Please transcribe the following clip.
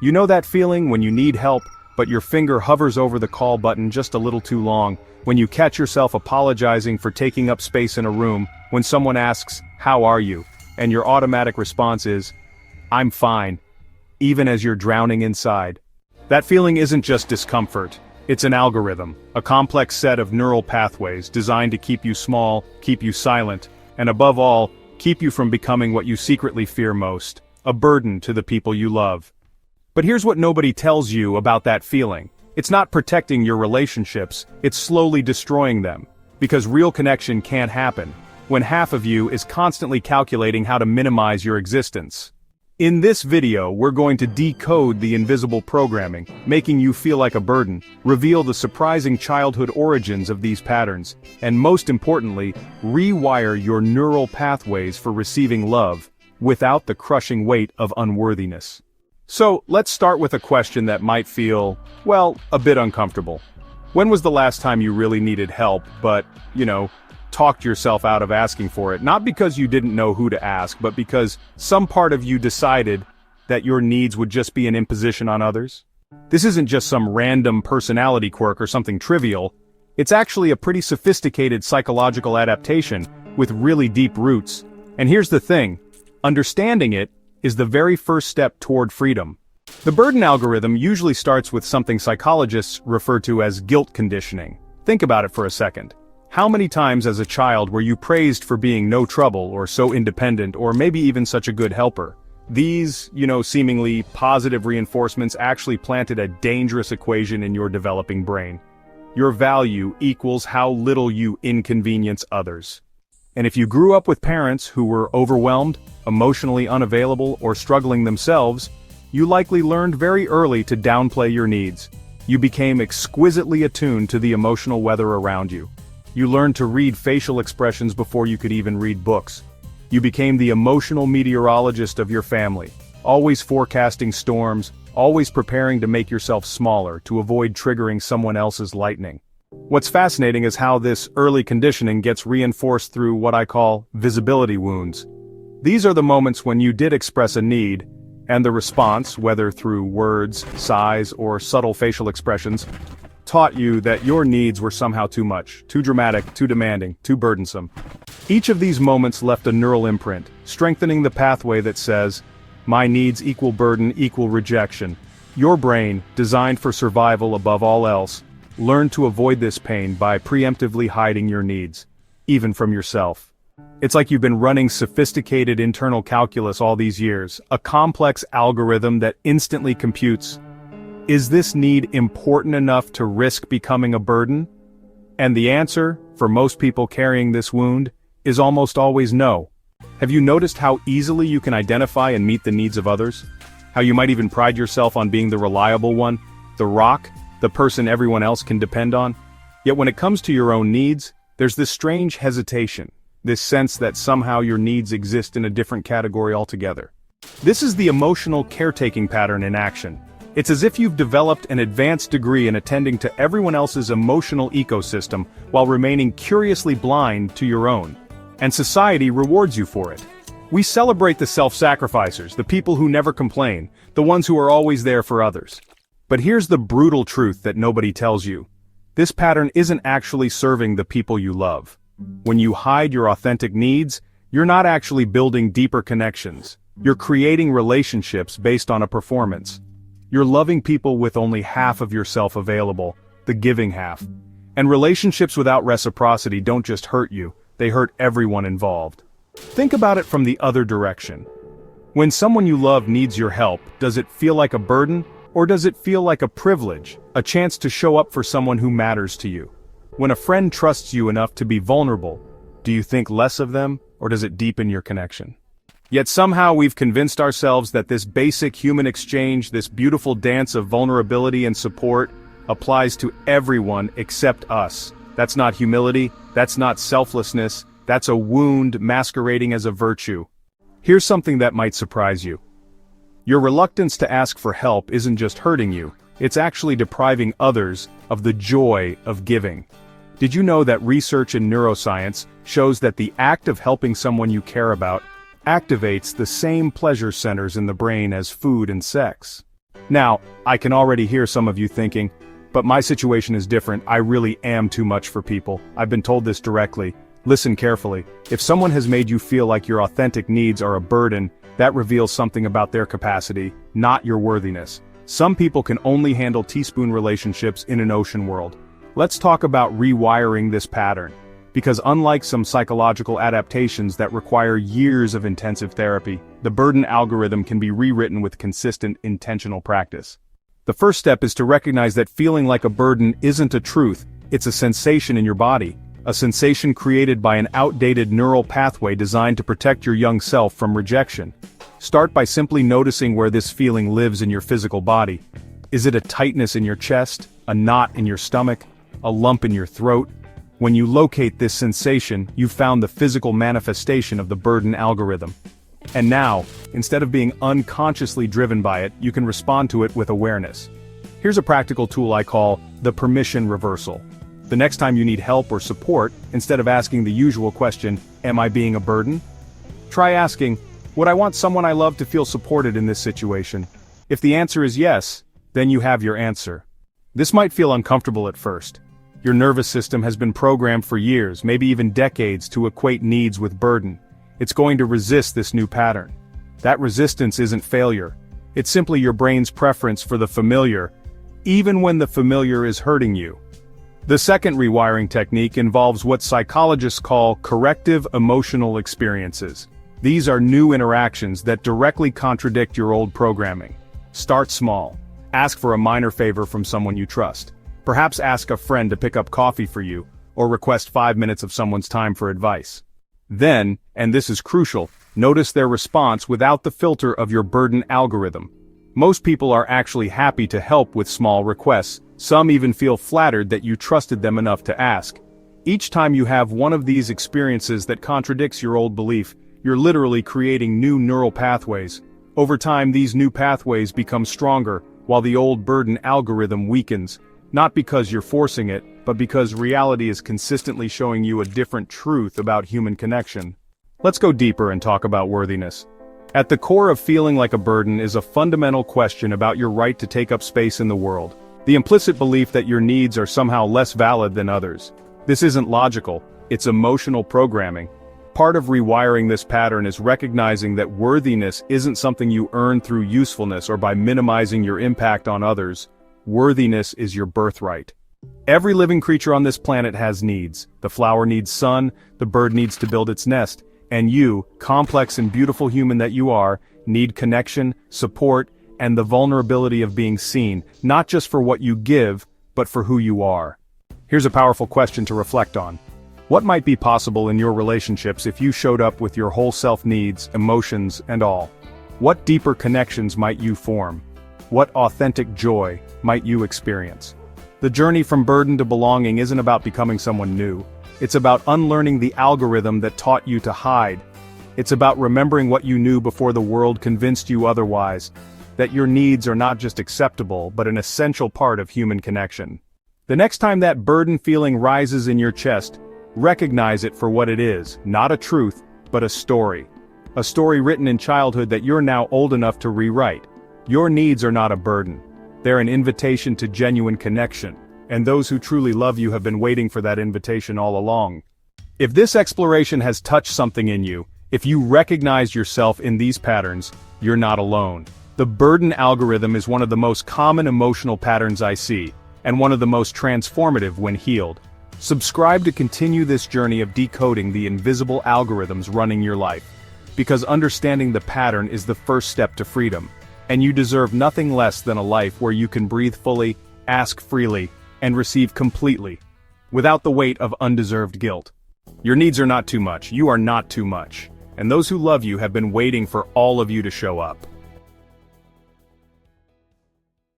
You know that feeling when you need help, but your finger hovers over the call button just a little too long, when you catch yourself apologizing for taking up space in a room, when someone asks, "How are you?" and your automatic response is, "I'm fine," even as you're drowning inside. That feeling isn't just discomfort, it's an algorithm, a complex set of neural pathways designed to keep you small, keep you silent, and above all, keep you from becoming what you secretly fear most, a burden to the people you love. But here's what nobody tells you about that feeling. It's not protecting your relationships, it's slowly destroying them. Because real connection can't happen when half of you is constantly calculating how to minimize your existence. In this video, we're going to decode the invisible programming, making you feel like a burden, reveal the surprising childhood origins of these patterns, and most importantly, rewire your neural pathways for receiving love, without the crushing weight of unworthiness. So, let's start with a question that might feel, well, a bit uncomfortable. When was the last time you really needed help, but, talked yourself out of asking for it? Not because you didn't know who to ask, but because some part of you decided that your needs would just be an imposition on others? This isn't just some random personality quirk or something trivial. It's actually a pretty sophisticated psychological adaptation with really deep roots. And here's the thing, understanding it is the very first step toward freedom. The burden algorithm usually starts with something psychologists refer to as guilt conditioning. Think about it for a second. How many times as a child were you praised for being no trouble or so independent or maybe even such a good helper? These, seemingly positive reinforcements actually planted a dangerous equation in your developing brain. Your value equals how little you inconvenience others. And if you grew up with parents who were overwhelmed, emotionally unavailable, or struggling themselves, you likely learned very early to downplay your needs. You became exquisitely attuned to the emotional weather around you. You learned to read facial expressions before you could even read books. You became the emotional meteorologist of your family, always forecasting storms, always preparing to make yourself smaller to avoid triggering someone else's lightning. What's fascinating is how this early conditioning gets reinforced through what I call visibility wounds. These are the moments when you did express a need, and the response, whether through words, sighs, or subtle facial expressions, taught you that your needs were somehow too much, too dramatic, too demanding, too burdensome. Each of these moments left a neural imprint, strengthening the pathway that says, my needs equal burden equal rejection. Your brain, designed for survival above all else, learned to avoid this pain by preemptively hiding your needs, even from yourself. It's like you've been running sophisticated internal calculus all these years, a complex algorithm that instantly computes, is this need important enough to risk becoming a burden? And the answer, for most people carrying this wound, is almost always no. Have you noticed how easily you can identify and meet the needs of others? How you might even pride yourself on being the reliable one, the rock, the person everyone else can depend on? Yet when it comes to your own needs, there's this strange hesitation, this sense that somehow your needs exist in a different category altogether. This is the emotional caretaking pattern in action. It's as if you've developed an advanced degree in attending to everyone else's emotional ecosystem while remaining curiously blind to your own. And society rewards you for it. We celebrate the self-sacrificers, the people who never complain, the ones who are always there for others. But here's the brutal truth that nobody tells you. This pattern isn't actually serving the people you love. When you hide your authentic needs, you're not actually building deeper connections. You're creating relationships based on a performance. You're loving people with only half of yourself available, the giving half. And relationships without reciprocity don't just hurt you, they hurt everyone involved. Think about it from the other direction. When someone you love needs your help, does it feel like a burden, or does it feel like a privilege, a chance to show up for someone who matters to you? When a friend trusts you enough to be vulnerable, do you think less of them, or does it deepen your connection? Yet somehow we've convinced ourselves that this basic human exchange, this beautiful dance of vulnerability and support, applies to everyone except us. That's not humility, that's not selflessness, that's a wound masquerading as a virtue. Here's something that might surprise you. Your reluctance to ask for help isn't just hurting you, it's actually depriving others of the joy of giving. Did you know that research in neuroscience shows that the act of helping someone you care about activates the same pleasure centers in the brain as food and sex? Now, I can already hear some of you thinking, but my situation is different, I really am too much for people. I've been told this directly. Listen carefully. If someone has made you feel like your authentic needs are a burden, that reveals something about their capacity, not your worthiness. Some people can only handle teaspoon relationships in an ocean world. Let's talk about rewiring this pattern. Because unlike some psychological adaptations that require years of intensive therapy, the burden algorithm can be rewritten with consistent, intentional practice. The first step is to recognize that feeling like a burden isn't a truth, it's a sensation in your body. A sensation created by an outdated neural pathway designed to protect your young self from rejection. Start by simply noticing where this feeling lives in your physical body. Is it a tightness in your chest, a knot in your stomach, a lump in your throat? When you locate this sensation, you've found the physical manifestation of the burden algorithm. And now, instead of being unconsciously driven by it, you can respond to it with awareness. Here's a practical tool I call the permission reversal. The next time you need help or support, instead of asking the usual question, "Am I being a burden?" try asking, "Would I want someone I love to feel supported in this situation?" If the answer is yes, then you have your answer. This might feel uncomfortable at first. Your nervous system has been programmed for years, maybe even decades, to equate needs with burden. It's going to resist this new pattern. That resistance isn't failure. It's simply your brain's preference for the familiar, even when the familiar is hurting you. The second rewiring technique involves what psychologists call corrective emotional experiences. These are new interactions that directly contradict your old programming. Start small. Ask for a minor favor from someone you trust. Perhaps ask a friend to pick up coffee for you, or request 5 minutes of someone's time for advice. Then, and this is crucial, notice their response without the filter of your burden algorithm. Most people are actually happy to help with small requests, some even feel flattered that you trusted them enough to ask. Each time you have one of these experiences that contradicts your old belief, you're literally creating new neural pathways. Over time, these new pathways become stronger, while the old burden algorithm weakens. Not because you're forcing it, but because reality is consistently showing you a different truth about human connection. Let's go deeper and talk about worthiness. At the core of feeling like a burden is a fundamental question about your right to take up space in the world. The implicit belief that your needs are somehow less valid than others. This isn't logical, it's emotional programming. Part of rewiring this pattern is recognizing that worthiness isn't something you earn through usefulness or by minimizing your impact on others. Worthiness is your birthright. Every living creature on this planet has needs. The flower needs sun, the bird needs to build its nest, and you, complex and beautiful human that you are, need connection, support, and the vulnerability of being seen, not just for what you give, but for who you are. Here's a powerful question to reflect on. What might be possible in your relationships if you showed up with your whole self needs, emotions, and all? What deeper connections might you form? What authentic joy might you experience? The journey from burden to belonging isn't about becoming someone new. It's about unlearning the algorithm that taught you to hide. It's about remembering what you knew before the world convinced you otherwise, that your needs are not just acceptable but an essential part of human connection. The next time that burden feeling rises in your chest, recognize it for what it is, not a truth, but a story. A story written in childhood that you're now old enough to rewrite. Your needs are not a burden. They're an invitation to genuine connection, and those who truly love you have been waiting for that invitation all along. If this exploration has touched something in you, if you recognize yourself in these patterns, you're not alone. The burden algorithm is one of the most common emotional patterns I see, and one of the most transformative when healed. Subscribe to continue this journey of decoding the invisible algorithms running your life, because understanding the pattern is the first step to freedom. And you deserve nothing less than a life where you can breathe fully, ask freely, and receive completely, without the weight of undeserved guilt. Your needs are not too much, you are not too much, and those who love you have been waiting for all of you to show up.